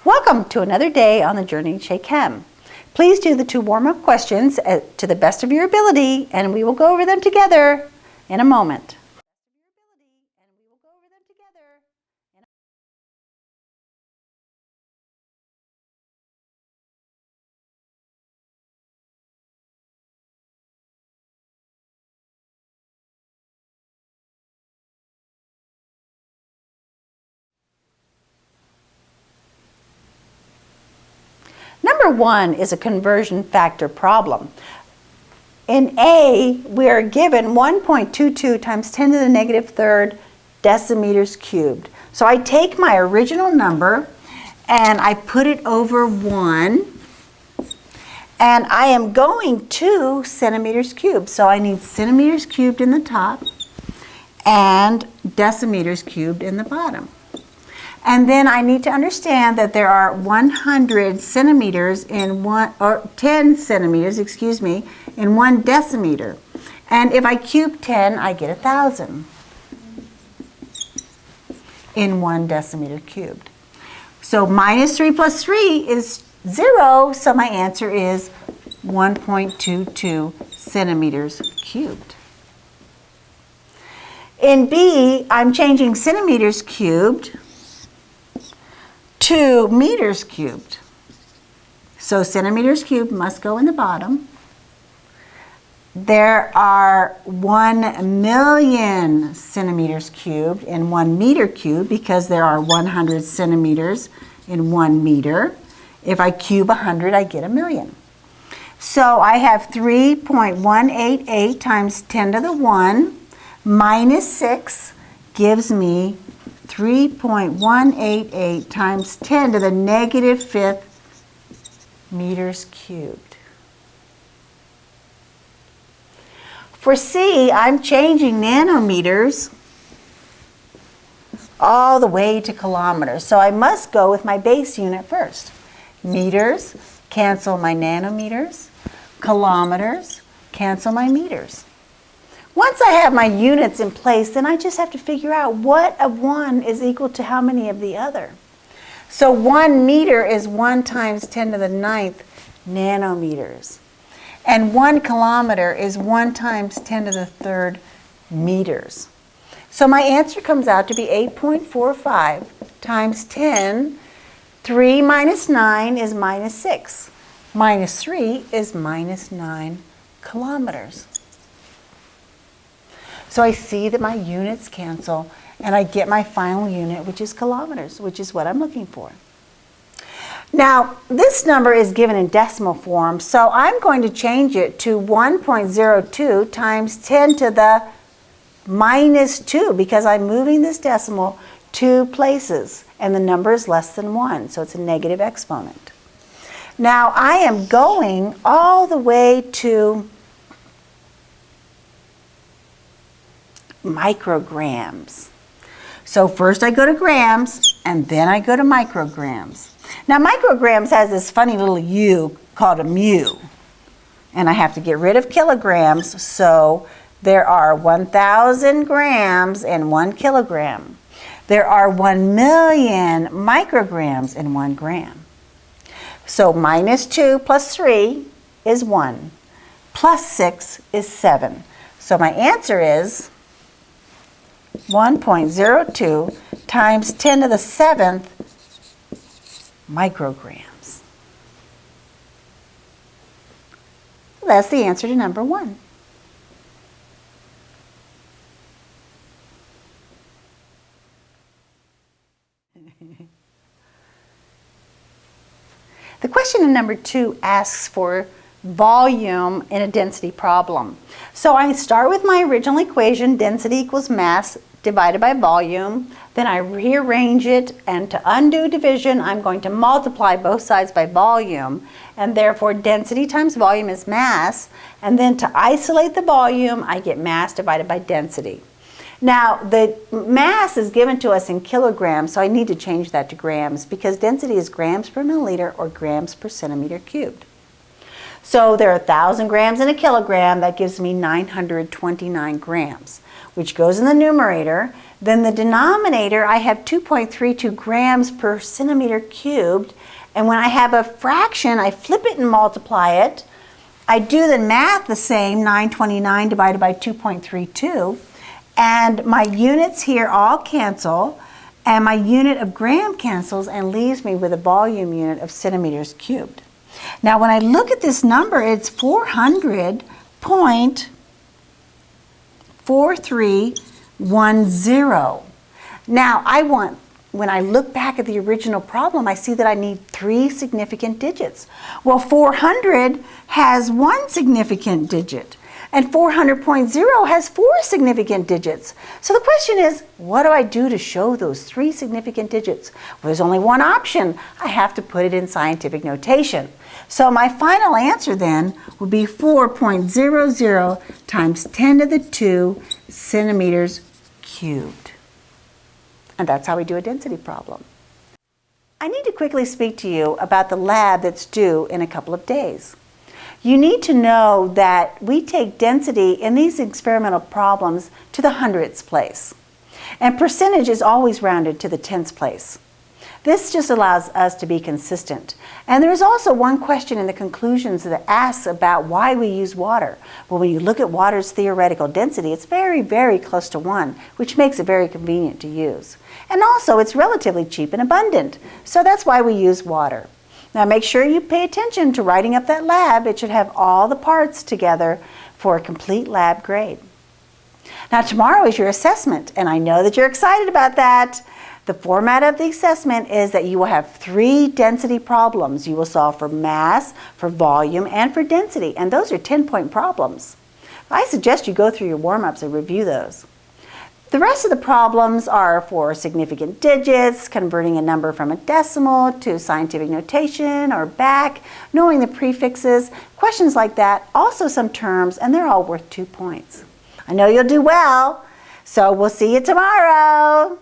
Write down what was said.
Welcome to another day on the journey to Chem. Please do the 2 warm-up questions to the best of your ability, and we will go over them together in a moment. Number 1 is a conversion factor problem. In A, we are given 1.22 times 10 to the negative third decimeters cubed. So I take my original number and I put it over 1, and I am going to centimeters cubed. So I need centimeters cubed in the top and decimeters cubed in the bottom. And then I need to understand that there are 100 centimeters in 10 centimeters, in 1 decimeter. And if I cube 10, I get 1,000 in 1 decimeter cubed. So minus 3 plus 3 is 0, so my answer is 1.22 centimeters cubed. In B, I'm changing centimeters cubed to meters cubed. So centimeters cubed must go in the bottom. There are 1 million centimeters cubed in 1 meter cubed because there are 100 centimeters in 1 meter. If I cube 100, I get 1,000,000. So I have 3.188 times 10 to the 1 minus 6 gives me 3.188 times 10 to the negative 5th meters cubed. For C, I'm changing nanometers all the way to kilometers. So I must go with my base unit first. Meters, cancel my nanometers. Kilometers, cancel my meters. Once I have my units in place, then I just have to figure out what of one is equal to how many of the other. So 1 meter is 1 times 10 to the 9th nanometers. And 1 kilometer is 1 times 10 to the 3rd meters. So my answer comes out to be 8.45 times 10. 3 minus 9 is minus 6. Minus 3 is minus 9 kilometers. So I see that my units cancel, and I get my final unit, which is kilometers, which is what I'm looking for. Now, this number is given in decimal form, so I'm going to change it to 1.02 times 10 to the minus 2, because I'm moving this decimal 2 places, and the number is less than 1, so it's a negative exponent. Now, I am going all the way to micrograms. So first I go to grams, and then I go to micrograms. Now micrograms has this funny little U called a mu, and I have to get rid of kilograms, so there are 1,000 grams in 1 kilogram. There are 1 million micrograms in 1 gram. So minus 2 plus 3 is 1, plus 6 is 7. So my answer is 1.02 times 10 to the 7th micrograms. That's the answer to number 1. The question in number 2 asks for volume in a density problem. So I start with my original equation, density equals mass divided by volume. Then I rearrange it, and to undo division, I'm going to multiply both sides by volume, and therefore density times volume is mass. And then to isolate the volume, I get mass divided by density. Now, the mass is given to us in kilograms, so I need to change that to grams, because density is grams per milliliter or grams per centimeter cubed. So there are 1,000 grams in a kilogram. That gives me 929 grams, which goes in the numerator. Then the denominator, I have 2.32 grams per centimeter cubed. And when I have a fraction, I flip it and multiply it. I do the math the same, 929 divided by 2.32. And my units here all cancel. And my unit of gram cancels and leaves me with a volume unit of centimeters cubed. Now when I look at this number, it's 400.4310. Now when I look back at the original problem, I see that I need 3 significant digits. Well, 400 has 1 significant digit, and 400.0 has 4 significant digits. So the question is, what do I do to show those 3 significant digits? Well, there's only one option. I have to put it in scientific notation. So my final answer then would be 4.00 times 10 to the 2 centimeters cubed. And that's how we do a density problem. I need to quickly speak to you about the lab that's due in a couple of days. You need to know that we take density in these experimental problems to the hundredths place. And percentage is always rounded to the tenths place. This just allows us to be consistent. And there is also one question in the conclusions that asks about why we use water. Well, when you look at water's theoretical density, it's very, very close to 1, which makes it very convenient to use. And also, it's relatively cheap and abundant. So that's why we use water. Now make sure you pay attention to writing up that lab. It should have all the parts together for a complete lab grade. Now tomorrow is your assessment, and I know that you're excited about that. The format of the assessment is that you will have 3 density problems. You will solve for mass, for volume, and for density, and those are 10-point problems. I suggest you go through your warm-ups and review those. The rest of the problems are for significant digits, converting a number from a decimal to scientific notation or back, knowing the prefixes, questions like that, also some terms, and they're all worth 2 points. I know you'll do well, so we'll see you tomorrow.